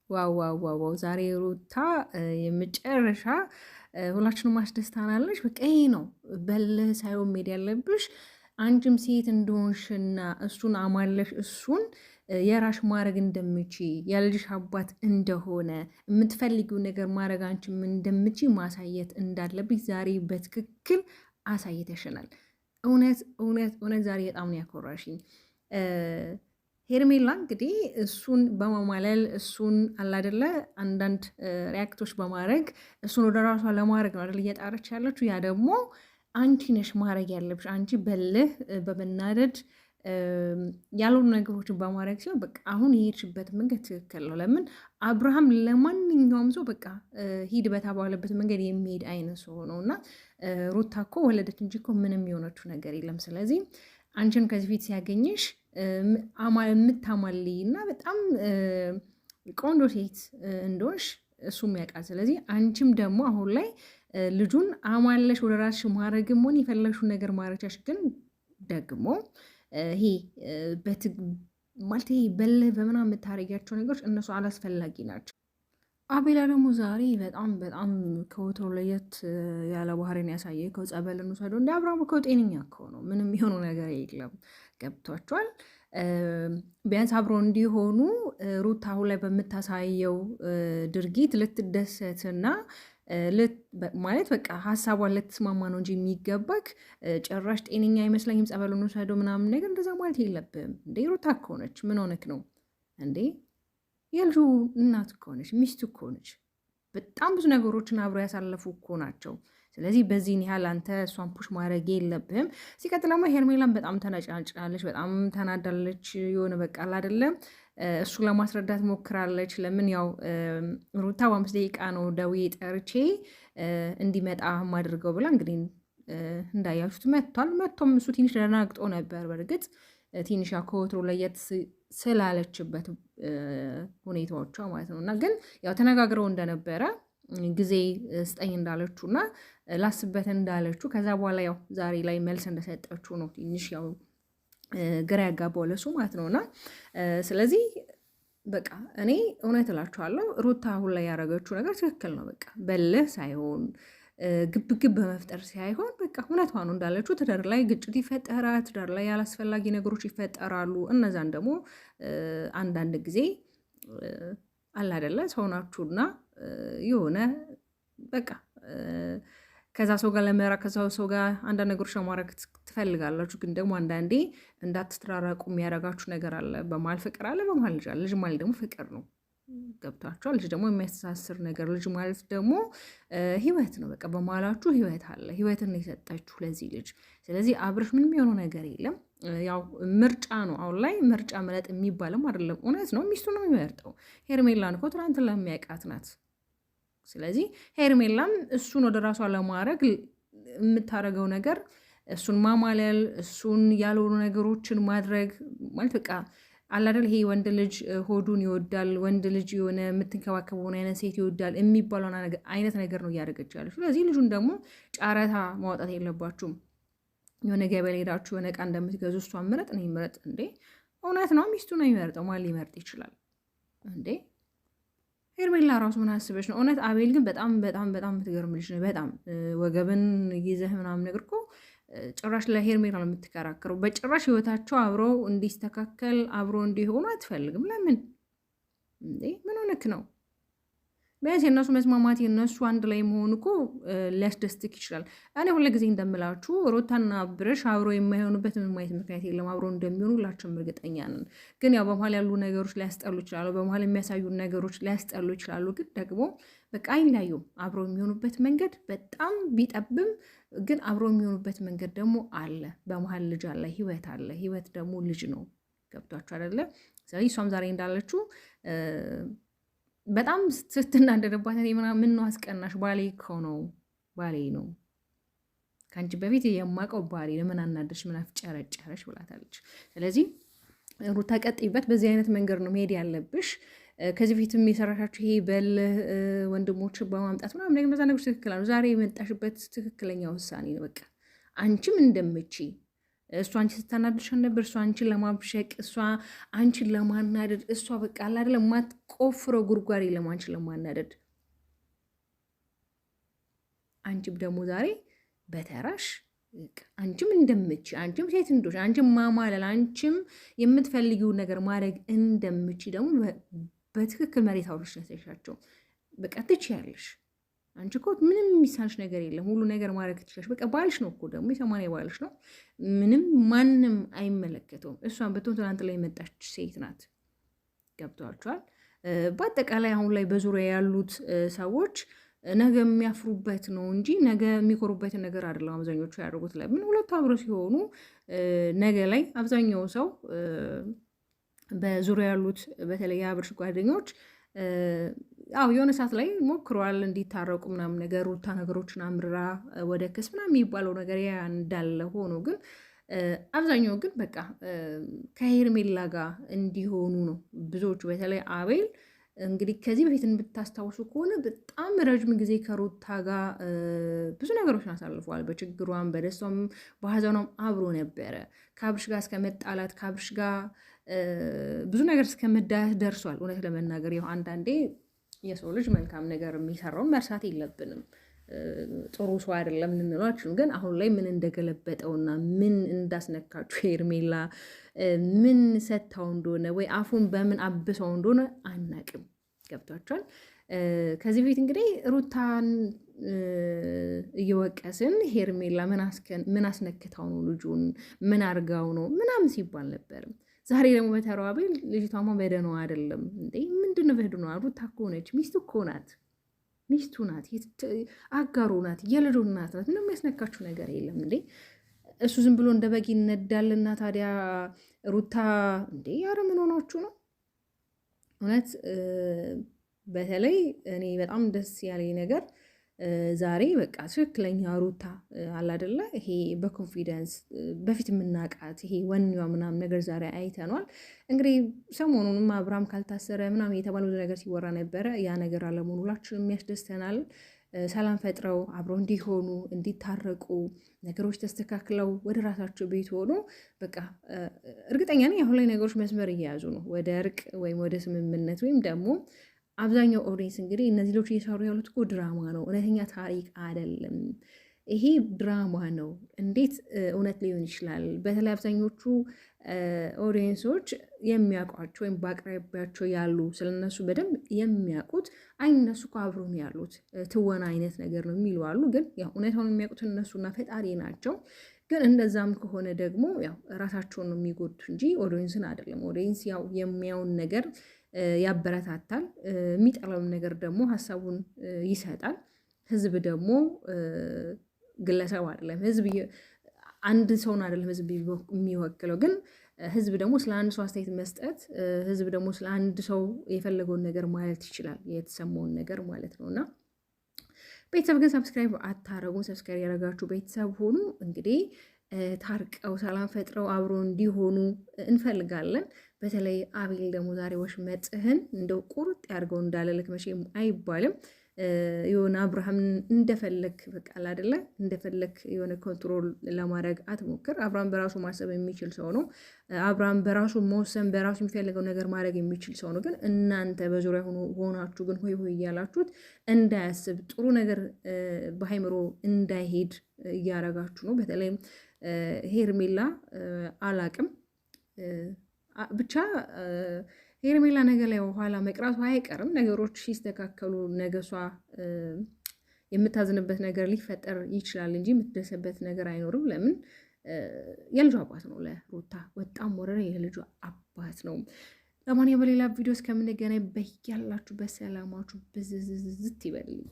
ዋው ዋው ዋው ዋው! ዛሬ ሩታ የመጨረሻ ሁላችንም አስደስታናለች። በቃ ይሄ ነው በልህ ሳይሆን መሄድ ያለብሽ አንቺም ሴት እንደሆንሽና እሱን አማለሽ እሱን የራሽ ማድረግ እንደምቺ የልጅሽ አባት እንደሆነ የምትፈልጊው ነገር ማድረግ አንቺም እንደምቺ ማሳየት እንዳለብሽ ዛሬ በትክክል አሳይተሽናል። እውነት እውነት እውነት ዛሬ በጣም ነው ያኮራሽኝ። ሄርሜላ እንግዲህ እሱን በማማለል እሱን አላደለ አንዳንድ ሪያክቶች በማድረግ እሱን ወደ ራሷ ለማድረግ ነው አይደል እየጣረች ያለችው። ያ ደግሞ አንቺ ነሽ ማድረግ ያለብሽ። አንቺ በልህ በመናደድ ያልሆኑ ነገሮችን በማድረግ ሲሆን በቃ አሁን የሄድሽበት መንገድ ትክክል ነው። ለምን አብርሃም ለማንኛውም ሰው በቃ ሂድ በተባለበት መንገድ የሚሄድ አይነት ሰው ነው እና ሩታ እኮ ወለደች እንጂ እኮ ምንም የሆነችው ነገር የለም። ስለዚህ አንቺን ከዚህ ፊት ሲያገኝሽ የምታማልይ እና በጣም ቆንጆ ሴት እንደሆንሽ እሱም ያውቃል። ስለዚህ አንቺም ደግሞ አሁን ላይ ልጁን አማለሽ ወደ ራስሽ ማድረግም ሆነ የፈለግሽውን ነገር ማድረቻሽ ግን ደግሞ ይሄ ማለት ይሄ በልህ በምናምን የምታደርጊያቸው ነገሮች እነሱ አላስፈላጊ ናቸው። አቤላ ደግሞ ዛሬ በጣም በጣም ከወትሮ ለየት ያለ ባህሪን ያሳየ። ጸበል እንውሰደው እንደ አብርሃም እኮ ጤነኛ እኮ ነው፣ ምንም የሆኑ ነገር የለም። ገብቷቸዋል። ቢያንስ አብሮ እንዲሆኑ ሩታ አሁን ላይ በምታሳየው ድርጊት ልትደሰትና ማለት በቃ ሀሳቧን ልትስማማ ነው እንጂ የሚገባክ ጭራሽ ጤነኛ አይመስለኝም ጸበል እንውሰደው ምናምን ነገር እንደዛ ማለት የለብህም እንዴ። ሩታ እኮ ነች፣ ምን ሆነክ ነው እንዴ? የልጁ እናት እኮ ነች፣ ሚስት እኮ ነች። በጣም ብዙ ነገሮችን አብረው ያሳለፉ እኮ ናቸው። ስለዚህ በዚህን ያህል አንተ እሷን ፑሽ ማድረግ የለብህም። ሲቀጥል ደግሞ ሄርሜላን በጣም ተነጫጭናለች፣ በጣም ተናዳለች። የሆነ በቃ አይደለም እሱ ለማስረዳት ሞክራለች። ለምን ያው ሩታ በ5 ደቂቃ ነው ደውዬ ጠርቼ እንዲመጣ ማድርገው ብላ እንግዲህ እንዳያችሁት መጥቶም እሱ ትንሽ ደናግጦ ነበር። በእርግጥ ትንሽ ከወትሮ ለየት ስላለችበት ሁኔታዎቿ ማለት ነው። እና ግን ያው ተነጋግረው እንደነበረ ጊዜ ስጠኝ እንዳለችው እና ላስበት እንዳለችው ከዛ በኋላ ያው ዛሬ ላይ መልስ እንደሰጠችው ነው ትንሽ ያው ግራ ያጋባው ለሱ ማለት ነው። እና ስለዚህ በቃ እኔ እውነት እላችኋለሁ ሩታ አሁን ላይ ያደረገችው ነገር ትክክል ነው። በቃ በልህ ሳይሆን ግብግብ በመፍጠር ሳይሆን በቃ እውነቷ ነው እንዳለችው ትዳር ላይ ግጭት ይፈጠራል። ትዳር ላይ ያላስፈላጊ ነገሮች ይፈጠራሉ። እነዛን ደግሞ አንዳንድ ጊዜ አላደለ ሰው ናችሁና የሆነ በቃ ከዛ ሰው ጋር ለመራ ከዛ ሰው ጋር አንዳንድ ነገሮች ለማድረግ ትፈልጋላችሁ። ግን ደግሞ አንዳንዴ እንዳትተራረቁ የሚያደርጋችሁ ነገር አለ። በመሀል ፍቅር አለ፣ በመሀል ልጅ አለ። ልጅ ማለት ደግሞ ፍቅር ነው። ገብታችኋል? ልጅ ደግሞ የሚያስተሳስር ነገር፣ ልጅ ማለት ደግሞ ህይወት ነው። በቃ በመሀላችሁ ህይወት አለ። ህይወትን ነው የሰጠችሁ ለዚህ ልጅ። ስለዚህ አብርሽ ምንም የሆነው ነገር የለም። ያው ምርጫ ነው። አሁን ላይ ምርጫ ምረጥ የሚባልም አይደለም። እውነት ነው፣ ሚስቱ ነው የሚመርጠው። ሄርሜላን እኮ ትናንት ለሚያውቃት ናት። ስለዚህ ሄርሜላም እሱን ወደ ራሷ ለማድረግ የምታደርገው ነገር እሱን ማማለል፣ እሱን ያልሆኑ ነገሮችን ማድረግ ማለት በቃ አላደል ይሄ ወንድ ልጅ ሆዱን ይወዳል፣ ወንድ ልጅ የሆነ የምትንከባከበውን አይነት ሴት ይወዳል የሚባለውን አይነት ነገር ነው እያደረገች ያለች። ስለዚህ ልጁን ደግሞ ጨረታ ማውጣት የለባችሁም። የሆነ ገበያ ሄዳችሁ የሆነ ዕቃ እንደምትገዙ እሷን ምረጥ ነው ይምረጥ እንዴ? እውነት ነው ሚስቱ ነው የሚመርጠው። ማን ሊመርጥ ይችላል እንዴ? ሄርሜላ ራሱ ምን አስበሽ ነው? እውነት አቤል ግን በጣም በጣም በጣም የምትገርም ልጅ ነው። በጣም ወገብን ይዘህ ምናምን ነገር እኮ ጭራሽ ለሄርሜላ ነው የምትከራከረው። በጭራሽ ህይወታቸው አብረው እንዲስተካከል አብረው እንዲሆኑ አትፈልግም። ለምን እንዴ? ምን ሆነክ ነው? ቢያንስ የእነሱ መስማማት የእነሱ አንድ ላይ መሆን እኮ ሊያስደስትክ ይችላል። እኔ ሁለ ጊዜ እንደምላችሁ ሩታና አብርሽ አብረው የማይሆኑበት ምንም አይነት ምክንያት የለም። አብረው እንደሚሆኑ ሁላችንም እርግጠኛ ነን። ግን ያው በመሀል ያሉ ነገሮች ሊያስጠሉ ይችላሉ። በመሀል የሚያሳዩ ነገሮች ሊያስጠሉ ይችላሉ። ግን ደግሞ በቃ አይለያዩም። አብረው የሚሆኑበት መንገድ በጣም ቢጠብም ግን አብረው የሚሆኑበት መንገድ ደግሞ አለ። በመሀል ልጅ አለ፣ ህይወት አለ። ህይወት ደግሞ ልጅ ነው። ገብቷችሁ አይደለ? ስለዚህ እሷም ዛሬ እንዳለችው በጣም ስትናደድባት ምን ነው አስቀናሽ? ባሌ እኮ ነው፣ ባሌ ነው፣ ከአንቺ በፊት የማውቀው ባሌ ነው፣ ምን አናደርሽ፣ ምን አፍጨረጨረሽ ብላታለች። ስለዚህ ሩታ ቀጥይበት፣ በዚህ አይነት መንገድ ነው መሄድ ያለብሽ። ከዚህ በፊትም የሰራሻችሁ ይሄ በልህ ወንድሞች በማምጣት ምናምን ነገር በዛ ነገሮች ትክክል ነው። ዛሬ የመጣሽበት ትክክለኛ ውሳኔ ነው። በቃ አንቺም እንደምቺ እሷ አንቺ ስታናድድሻል ነበር፣ እሷ አንቺን ለማብሸቅ፣ እሷ አንቺን ለማናደድ፣ እሷ በቃ አለ አይደል የማትቆፍረው ጉድጓድ የለም አንቺን ለማናደድ። አንቺም ደግሞ ዛሬ በተራሽ አንቺም እንደምች አንቺም ሴት እንዶች አንቺም ማማለል አንቺም የምትፈልጊውን ነገር ማድረግ እንደምች ደግሞ በትክክል መሬት አውርሽ ነሰሻቸው። በቃ ትችያለሽ። አንቺ እኮ ምንም የሚሳንሽ ነገር የለም። ሁሉ ነገር ማድረግ ትችላለሽ። በቃ ባልሽ ነው እኮ ደግሞ የሰማንያ ባልሽ ነው። ምንም ማንም አይመለከተውም። እሷን ብትሆን ትናንት ላይ የመጣች ሴት ናት። ገብቷቸዋል። በአጠቃላይ አሁን ላይ በዙሪያ ያሉት ሰዎች ነገ የሚያፍሩበት ነው እንጂ ነገ የሚኮሩበትን ነገር አይደለም አብዛኞቹ ያደርጉት። ለምን ሁለቱ አብረው ሲሆኑ ነገ ላይ አብዛኛው ሰው በዙሪያ ያሉት በተለይ የአብርሽ ጓደኞች አው የሆነ ሰዓት ላይ ሞክረዋል እንዲታረቁ ምናምን ነገር ሩታ ነገሮችን አምርራ ወደ ክስ ምናምን የሚባለው ነገር ያ እንዳለ ሆኖ ግን አብዛኛው ግን በቃ ከሄርሜላ ጋር እንዲሆኑ ነው ብዙዎቹ። በተለይ አቤል እንግዲህ ከዚህ በፊት ብታስታውሱ ከሆነ በጣም ረጅም ጊዜ ከሩታ ጋር ብዙ ነገሮችን አሳልፈዋል። በችግሯም በደስታም በሀዘኗም አብሮ ነበረ። ከአብርሽ ጋር እስከመጣላት ከአብርሽ ጋር ብዙ ነገር እስከመዳት ደርሷል። እውነት ለመናገር ያው አንዳንዴ የሰው ልጅ መልካም ነገር የሚሰራውን መርሳት የለብንም። ጥሩ ሰው አይደለም ልንሏችሁ፣ ግን አሁን ላይ ምን እንደገለበጠውና ምን እንዳስነካችሁ ሄርሜላ ምን ሰታው እንደሆነ ወይ አፉን በምን አብሰው እንደሆነ አናቅም። ገብቷችኋል። ከዚህ በፊት እንግዲህ ሩታን እየወቀስን ሄርሜላ ምን አስነክታው ነው ልጁን ምን አርጋው ነው ምናምን ሲባል ነበርም። ዛሬ ደግሞ በተራው አቤል ልጅቷማ በደህናዋ አይደለም እንዴ? ምንድነው በደህናዋ? ሩታ እኮ ነች፣ ሚስቱ እኮ ናት፣ ሚስቱ ናት፣ አጋሩ ናት፣ የልጁ ናት። ምንም የሚያስነካችሁ ነገር የለም እንዴ? እሱ ዝም ብሎ እንደ በግ ይነዳልና ታዲያ ሩታ እንዴ? ያረ ምን ሆናችሁ ነው? እውነት በተለይ እኔ በጣም ደስ ያለኝ ነገር ዛሬ በቃ ትክክለኛ ሩታ አላደለ ይሄ በኮንፊደንስ በፊት የምናውቃት ይሄ ወኔዋ ምናምን ነገር ዛሬ አይተኗል። እንግዲህ ሰሞኑንም አብርሃም ካልታሰረ ምናምን የተባለ ብዙ ነገር ሲወራ ነበረ። ያ ነገር አለመሆኑ ሁላችንም የሚያስደስተናል። ሰላም ፈጥረው አብረው እንዲሆኑ እንዲታረቁ ነገሮች ተስተካክለው ወደ ራሳቸው ቤት ሆኖ በቃ እርግጠኛ ነኝ አሁን ላይ ነገሮች መስመር እየያዙ ነው ወደ እርቅ ወይም ወደ ስምምነት ወይም ደግሞ አብዛኛው ኦዲየንስ እንግዲህ እነዚህ ልጆች እየሰሩ ያሉት እኮ ድራማ ነው፣ እውነተኛ ታሪክ አይደለም። ይሄ ድራማ ነው። እንዴት እውነት ሊሆን ይችላል? በተለይ አብዛኞቹ ኦዲየንሶች የሚያውቋቸው ወይም በአቅራቢያቸው ያሉ ስለነሱ በደንብ የሚያውቁት አይ እነሱ እኮ አብሮ ነው ያሉት ትወና አይነት ነገር ነው የሚሉ አሉ። ግን ያው እውነታውን የሚያውቁት እነሱና ፈጣሪ ናቸው። ግን እንደዛም ከሆነ ደግሞ ያው ራሳቸውን ነው የሚጎዱት እንጂ ኦዲየንስን አይደለም። ኦዲየንስ ያው የሚያውን ነገር ያበረታታል፣ የሚጠላውን ነገር ደግሞ ሀሳቡን ይሰጣል። ህዝብ ደግሞ ግለሰብ አይደለም፣ ህዝብ አንድ ሰውን አይደለም ህዝብ የሚወክለው። ግን ህዝብ ደግሞ ስለ አንድ ሰው አስተያየት መስጠት፣ ህዝብ ደግሞ ስለ አንድ ሰው የፈለገውን ነገር ማለት ይችላል፣ የተሰማውን ነገር ማለት ነው። እና ቤተሰብ ግን ሰብስክራይብ አታረጉም። ሰብስክራይብ ያደረጋችሁ ቤተሰብ ሆኑ። እንግዲህ ታርቀው ሰላም ፈጥረው አብሮ እንዲሆኑ እንፈልጋለን። በተለይ አቤል ደግሞ ዛሬ ወሽመጥህን እንደው ቁርጥ ያድርገው እንዳለልክ መቼም አይባልም። የሆነ አብርሃምን እንደፈለክ በቃል አይደለ እንደፈለክ የሆነ ኮንትሮል ለማድረግ አትሞክር። አብርሃም በራሱ ማሰብ የሚችል ሰው ነው። አብርሃም በራሱ መወሰን በራሱ የሚፈልገው ነገር ማድረግ የሚችል ሰው ነው። ግን እናንተ በዙሪያ ሆናችሁ ግን ሆይ ሆይ እያላችሁት እንዳያስብ ጥሩ ነገር በሃይምሮ እንዳይሄድ እያረጋችሁ ነው። በተለይም ሄርሜላ አላቅም ብቻ ሄርሜላ ነገ ላይ ኋላ መቅራቱ አይቀርም። ነገሮች ሲስተካከሉ ነገሷ የምታዝንበት ነገር ሊፈጠር ይችላል እንጂ የምትደሰበት ነገር አይኖርም። ለምን የልጇ አባት ነው። ለሩታ ወጣም ወረረ የልጇ አባት ነው። ለማንኛውም በሌላ ቪዲዮ እስከምንገናኝ በያላችሁ በሰላማችሁ ብዝዝዝት ይበልልኝ።